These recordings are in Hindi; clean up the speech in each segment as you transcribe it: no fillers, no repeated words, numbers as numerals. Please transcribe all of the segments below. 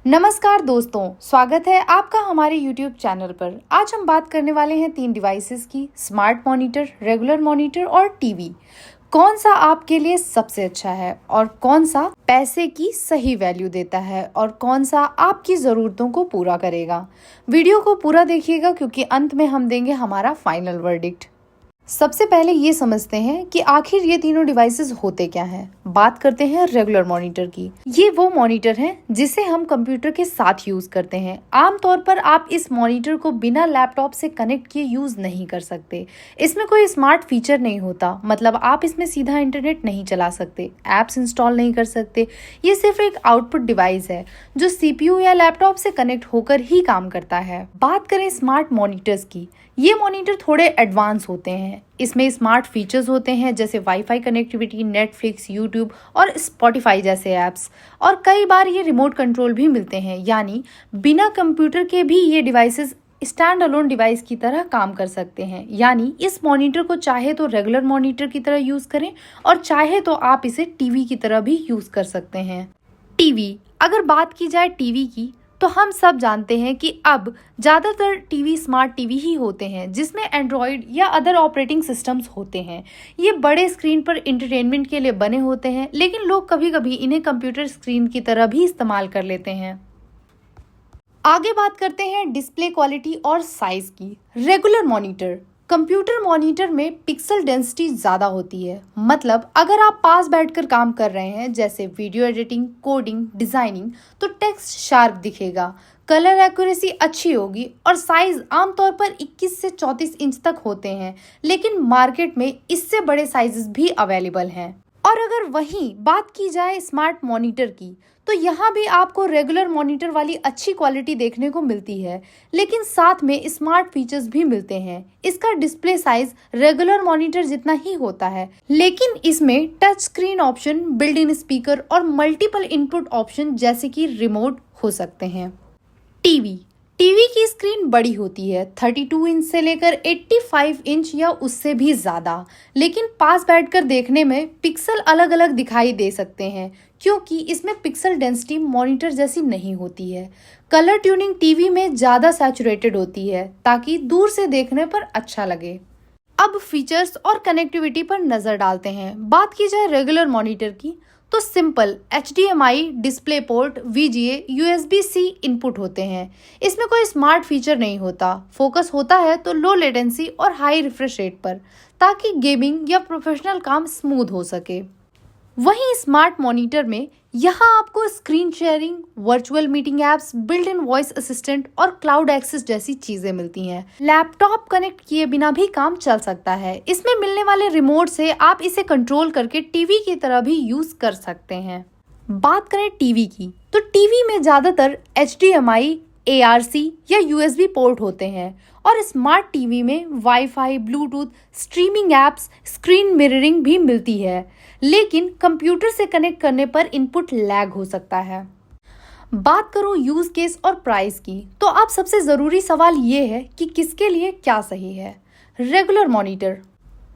नमस्कार दोस्तों, स्वागत है आपका हमारे YouTube चैनल पर। आज हम बात करने वाले हैं 3 डिवाइसेस की, स्मार्ट मॉनिटर, रेगुलर मॉनिटर और टीवी। कौन सा आपके लिए सबसे अच्छा है और कौन सा पैसे की सही वैल्यू देता है और कौन सा आपकी ज़रूरतों को पूरा करेगा। वीडियो को पूरा देखिएगा क्योंकि अंत में हम देंगे हमारा फाइनल वर्डिक्ट। सबसे पहले ये समझते हैं कि आखिर ये तीनों डिवाइसेस होते क्या हैं। बात करते हैं रेगुलर मॉनिटर की। ये वो मॉनिटर हैं जिसे हम कंप्यूटर के साथ यूज करते हैं। आमतौर पर आप इस मॉनिटर को बिना लैपटॉप से कनेक्ट किए यूज नहीं कर सकते। इसमें कोई स्मार्ट फीचर नहीं होता, मतलब आप इसमें सीधा इंटरनेट नहीं चला सकते, एप्स इंस्टॉल नहीं कर सकते। ये सिर्फ एक आउटपुट डिवाइस है जो सीपीयू या लैपटॉप से कनेक्ट होकर ही काम करता है। बात करें स्मार्ट मॉनिटर्स की, ये मॉनिटर थोड़े एडवांस होते हैं। इसमें स्मार्ट फीचर्स होते हैं जैसे वाईफाई कनेक्टिविटी, नेटफ्लिक्स, यूट्यूब और स्पॉटिफाई जैसे ऐप्स, और कई बार ये रिमोट कंट्रोल भी मिलते हैं, यानी बिना कंप्यूटर के भी ये डिवाइसेस स्टैंड अलोन डिवाइस की तरह काम कर सकते हैं। यानी इस मॉनिटर को चाहे तो रेगुलर मॉनिटर की तरह यूज करें और चाहे तो आप इसे टीवी की तरह भी यूज कर सकते हैं। टीवी, अगर बात की जाए टीवी की, तो हम सब जानते हैं कि अब ज़्यादातर टीवी स्मार्ट टीवी ही होते हैं जिसमें एंड्रॉयड या अदर ऑपरेटिंग सिस्टम्स होते हैं। ये बड़े स्क्रीन पर इंटरटेनमेंट के लिए बने होते हैं, लेकिन लोग कभी कभी इन्हें कंप्यूटर स्क्रीन की तरह भी इस्तेमाल कर लेते हैं। आगे बात करते हैं डिस्प्ले क्वालिटी और साइज की। रेगुलर मॉनिटर, कंप्यूटर मॉनिटर में पिक्सल डेंसिटी ज़्यादा होती है, मतलब अगर आप पास बैठकर काम कर रहे हैं जैसे वीडियो एडिटिंग, कोडिंग, डिज़ाइनिंग, तो टेक्स्ट शार्प दिखेगा, कलर एक्यूरेसी अच्छी होगी और साइज आमतौर पर 21 से 34 इंच तक होते हैं, लेकिन मार्केट में इससे बड़े साइजेस भी अवेलेबल हैं। और अगर वहीं बात की जाए स्मार्ट मॉनिटर की, तो यहाँ भी आपको रेगुलर मॉनिटर वाली अच्छी क्वालिटी देखने को मिलती है, लेकिन साथ में स्मार्ट फीचर्स भी मिलते हैं। इसका डिस्प्ले साइज रेगुलर मॉनिटर जितना ही होता है, लेकिन इसमें touch screen option, built in speaker और मल्टीपल इनपुट ऑप्शन जैसे कि रिमोट हो सकते हैं। टीवी की स्क्रीन बड़ी होती है, 32 इंच से लेकर 85 इंच या उससे भी ज़्यादा, लेकिन पास बैठकर देखने में पिक्सल अलग अलग दिखाई दे सकते हैं क्योंकि इसमें पिक्सल डेंसिटी मॉनिटर जैसी नहीं होती है। कलर ट्यूनिंग टीवी में ज़्यादा सैचुरेटेड होती है ताकि दूर से देखने पर अच्छा लगे। अब फीचर्स और कनेक्टिविटी पर नज़र डालते हैं। बात की जाए रेगुलर मॉनिटर की, तो simple HDMI display port, VGA, USB-C input होते हैं। इसमें कोई स्मार्ट फीचर नहीं होता। फोकस होता है तो लो लेटेंसी और हाई रिफ्रेश रेट पर, ताकि गेमिंग या प्रोफेशनल काम स्मूथ हो सके। वहीं स्मार्ट मॉनिटर में यहाँ आपको screen sharing, virtual meeting apps, built in voice assistant और क्लाउड एक्सेस जैसी चीजें मिलती हैं। लैपटॉप कनेक्ट किए बिना भी काम चल सकता है। इसमें मिलने वाले रिमोट से आप इसे कंट्रोल करके टीवी की तरह भी यूज कर सकते हैं। बात करें टीवी की, तो टीवी में ज्यादातर HDMI, ARC या USB पोर्ट होते हैं और स्मार्ट टीवी में wifi, Bluetooth, streaming apps, screen mirroring भी मिलती है, लेकिन कंप्यूटर से कनेक्ट करने पर इनपुट लैग हो सकता है। बात करूं यूज केस और प्राइस की, तो अब सबसे ज़रूरी सवाल ये है कि किसके लिए क्या सही है। Regular monitor,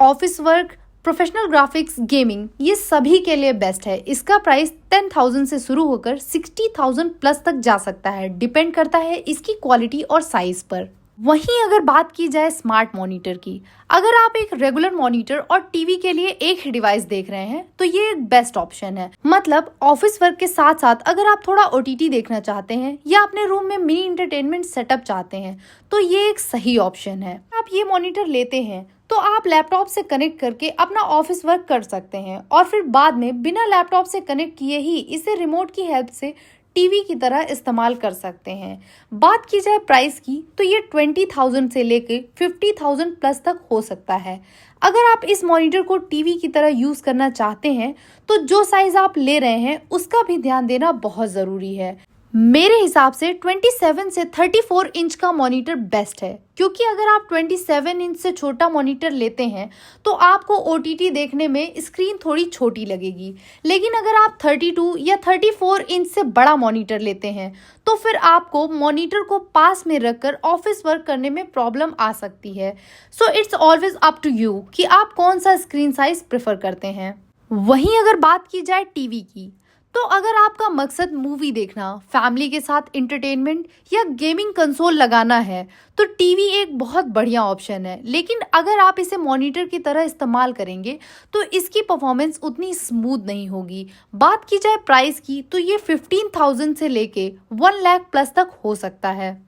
office work, professional graphics, gaming, ये सभी के लिए बेस्ट है। इसका प्राइस 10,000 से शुरू होकर 60,000 प्लस तक जा सकता है, डिपेंड करता है इसकी क्वालिटी और साइज पर। वहीं अगर बात की जाए स्मार्ट मॉनिटर की, अगर आप एक रेगुलर मॉनिटर और टीवी के लिए एक ही डिवाइस देख रहे हैं तो ये एक बेस्ट ऑप्शन है। मतलब ऑफिस वर्क के साथ साथ अगर आप थोड़ा OTT देखना चाहते हैं या अपने रूम में मिनी एंटरटेनमेंट सेटअप चाहते हैं तो ये एक सही ऑप्शन है। आप ये मॉनिटर लेते हैं तो आप लैपटॉप से कनेक्ट करके अपना ऑफिस वर्क कर सकते हैं और फिर बाद में बिना लैपटॉप से कनेक्ट किए ही इसे रिमोट की हेल्प से टीवी की तरह इस्तेमाल कर सकते हैं। बात की जाए प्राइस की, तो ये 20,000 से लेके 50,000 प्लस तक हो सकता है। अगर आप इस मॉनिटर को टीवी की तरह यूज करना चाहते हैं तो जो साइज आप ले रहे हैं उसका भी ध्यान देना बहुत ज़रूरी है। मेरे हिसाब से 27 से 34 इंच का मॉनिटर बेस्ट है, क्योंकि अगर आप 27 इंच से छोटा मॉनिटर लेते हैं तो आपको OTT देखने में स्क्रीन थोड़ी छोटी लगेगी, लेकिन अगर आप 32 या 34 इंच से बड़ा मॉनिटर लेते हैं तो फिर आपको मॉनिटर को पास में रखकर ऑफिस वर्क करने में प्रॉब्लम आ सकती है। So it's always up to you कि आप कौन सा स्क्रीन साइज प्रेफर करते हैं। वहीं अगर बात की जाए टीवी की, तो अगर आपका मकसद मूवी देखना, फैमिली के साथ इंटरटेनमेंट या गेमिंग कंसोल लगाना है, तो टीवी एक बहुत बढ़िया ऑप्शन है। लेकिन अगर आप इसे मॉनिटर की तरह इस्तेमाल करेंगे तो इसकी परफॉर्मेंस उतनी स्मूथ नहीं होगी। बात की जाए प्राइस की, तो ये 15,000 से लेके 1 लाख प्लस तक हो सकता है।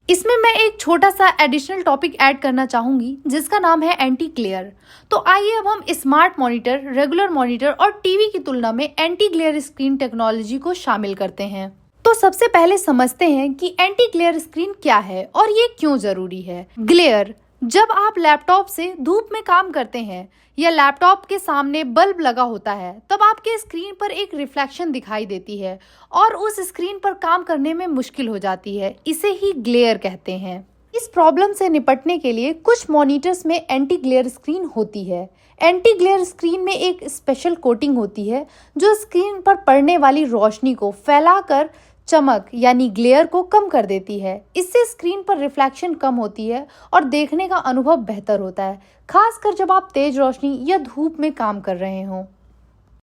इसमें मैं एक छोटा सा एडिशनल टॉपिक ऐड करना चाहूंगी जिसका नाम है एंटी ग्लेयर। तो आइए अब हम स्मार्ट मॉनिटर, रेगुलर मॉनिटर और टीवी की तुलना में एंटी ग्लेयर स्क्रीन टेक्नोलॉजी को शामिल करते हैं। तो सबसे पहले समझते हैं कि एंटी ग्लेयर स्क्रीन क्या है और ये क्यों जरूरी है। ग्लेयर, जब आप लैपटॉप से धूप में काम करते हैं या लैपटॉप के सामने बल्ब लगा होता है, तब आपके स्क्रीन पर एक रिफ्लेक्शन दिखाई देती है और उस स्क्रीन पर काम करने में मुश्किल हो जाती है। इसे ही ग्लेयर कहते हैं। इस प्रॉब्लम से निपटने के लिए कुछ मॉनिटर्स में एंटी ग्लेयर स्क्रीन होती है। एंटी ग्लेयर स्क्रीन में एक स्पेशल कोटिंग होती है जो स्क्रीन पर पड़ने वाली रोशनी को फैलाकर चमक यानी ग्लेयर को कम कर देती है। इससे स्क्रीन पर रिफ्लेक्शन कम होती है और देखने का अनुभव बेहतर होता है, खासकर जब आप तेज रोशनी या धूप में काम कर रहे हों।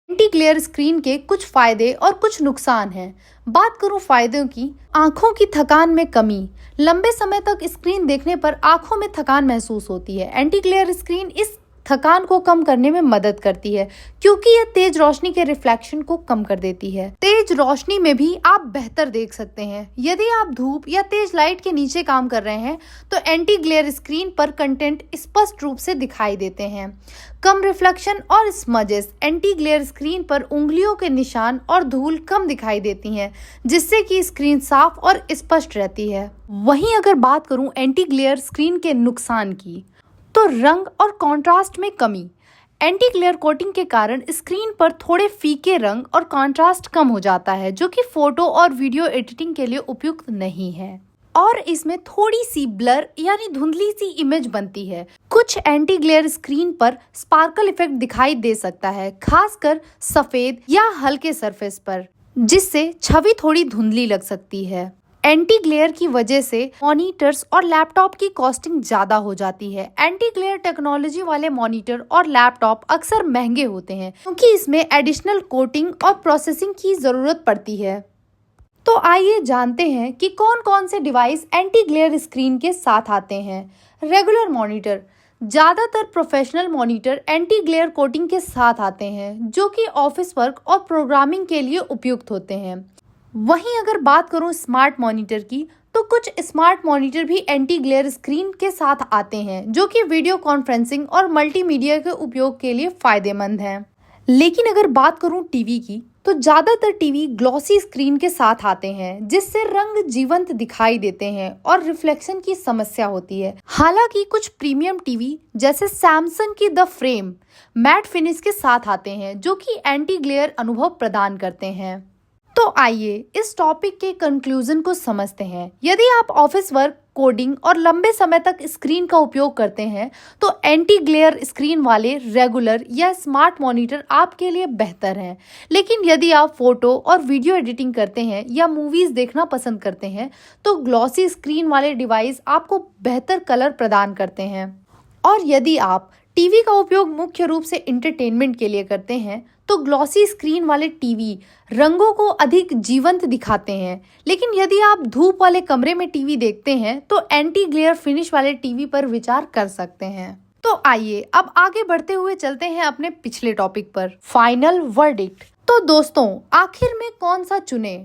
एंटी ग्लेयर स्क्रीन के कुछ फायदे और कुछ नुकसान हैं। बात करूं फायदों की, आंखों की थकान में कमी। लंबे समय तक स्क्रीन देखने पर आंखों में थकान महसूस होती है। एंटी ग्लेयर स्क्रीन इस थकान को कम करने में मदद करती है क्योंकि यह तेज रोशनी के रिफ्लेक्शन को कम कर देती है। तेज रोशनी में भी आप बेहतर देख सकते हैं। यदि आप धूप या तेज लाइट के नीचे काम कर रहे हैं तो एंटी ग्लेयर स्क्रीन पर कंटेंट स्पष्ट रूप से दिखाई देते हैं। कम रिफ्लेक्शन और स्मजेस, एंटी ग्लेयर स्क्रीन पर उंगलियों के निशान और धूल कम दिखाई देती हैं, जिससे कि स्क्रीन साफ और स्पष्ट रहती है। वहीं अगर बात करूं एंटी ग्लेयर स्क्रीन के नुकसान की, तो रंग और कंट्रास्ट में कमी। एंटी ग्लेयर कोटिंग के कारण स्क्रीन पर थोड़े फीके रंग और कंट्रास्ट कम हो जाता है, जो कि फोटो और वीडियो एडिटिंग के लिए उपयुक्त नहीं है। और इसमें थोड़ी सी ब्लर यानी धुंधली सी इमेज बनती है। कुछ एंटी ग्लेयर स्क्रीन पर स्पार्कल इफेक्ट दिखाई दे सकता है, खासकर सफेद या हल्के सरफेस पर, जिससे छवि थोड़ी धुंधली लग सकती है। एंटी ग्लेयर की वजह से मॉनिटर्स और लैपटॉप की कॉस्टिंग ज़्यादा हो जाती है। एंटी ग्लेयर टेक्नोलॉजी वाले मॉनिटर और लैपटॉप अक्सर महंगे होते हैं क्योंकि इसमें एडिशनल कोटिंग और प्रोसेसिंग की ज़रूरत पड़ती है। तो आइए जानते हैं कि कौन कौन से डिवाइस एंटी ग्लेयर स्क्रीन के साथ आते हैं। रेगुलर मॉनिटर, ज़्यादातर professional monitor anti glare coating के साथ आते हैं, जो कि ऑफिस वर्क और प्रोग्रामिंग के लिए उपयुक्त होते हैं। वहीं अगर बात करूं स्मार्ट मॉनिटर की, तो कुछ स्मार्ट मॉनिटर भी एंटी ग्लेयर स्क्रीन के साथ आते हैं, जो कि वीडियो कॉन्फ्रेंसिंग और मल्टीमीडिया के उपयोग के लिए फायदेमंद हैं। लेकिन अगर बात करूं टीवी की, तो ज़्यादातर टीवी ग्लॉसी स्क्रीन के साथ आते हैं, जिससे रंग जीवंत दिखाई देते हैं और रिफ्लेक्शन की समस्या होती है। हालांकि कुछ प्रीमियम टीवी जैसे सैमसंग की द फ्रेम मैट फिनिश के साथ आते हैं, जो कि एंटी ग्लेयर अनुभव प्रदान करते हैं। तो आइए इस टॉपिक के कंक्लूजन को समझते हैं। यदि आप ऑफिस वर्क, कोडिंग और लंबे समय तक स्क्रीन का उपयोग करते हैं, तो एंटी ग्लेयर स्क्रीन वाले रेगुलर या स्मार्ट मॉनिटर आपके लिए बेहतर हैं। लेकिन यदि आप फोटो और वीडियो एडिटिंग करते हैं या मूवीज देखना पसंद करते हैं, तो ग्लॉसी स्क्रीन वाले डिवाइस आपको बेहतर कलर प्रदान करते हैं। और यदि आप टीवी का उपयोग मुख्य रूप से इंटरटेनमेंट के लिए करते हैं, तो ग्लॉसी स्क्रीन वाले टीवी रंगों को अधिक जीवंत दिखाते हैं। लेकिन यदि आप धूप वाले कमरे में टीवी देखते हैं, तो एंटी ग्लेयर फिनिश वाले टीवी पर विचार कर सकते हैं। तो आइए अब आगे बढ़ते हुए चलते हैं अपने पिछले टॉपिक पर, फाइनल वर्डिक्ट। तो दोस्तों, आखिर में कौन सा चुने?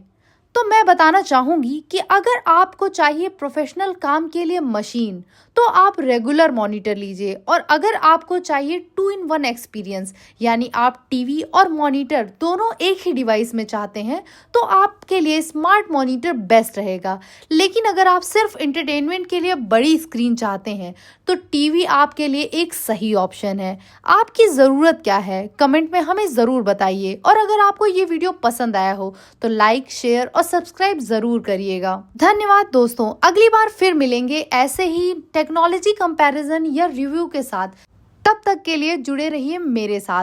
तो मैं बताना चाहूँगी कि अगर आपको चाहिए प्रोफेशनल काम के लिए मशीन, तो आप रेगुलर मॉनिटर लीजिए। और अगर आपको चाहिए 2-in-1 एक्सपीरियंस, यानी आप टीवी और मॉनिटर दोनों एक ही डिवाइस में चाहते हैं, तो आपके लिए स्मार्ट मॉनिटर बेस्ट रहेगा। लेकिन अगर आप सिर्फ एंटरटेनमेंट के लिए बड़ी स्क्रीन चाहते हैं, तो टीवी आपके लिए एक सही ऑप्शन है। आपकी ज़रूरत क्या है, कमेंट में हमें ज़रूर बताइए। और अगर आपको ये वीडियो पसंद आया हो तो लाइक, शेयर और सब्सक्राइब ज़रूर करिएगा। धन्यवाद दोस्तों, अगली बार फिर मिलेंगे ऐसे ही टेक्नोलॉजी कंपैरिजन या रिव्यू के साथ। तब तक के लिए जुड़े रहिए मेरे साथ।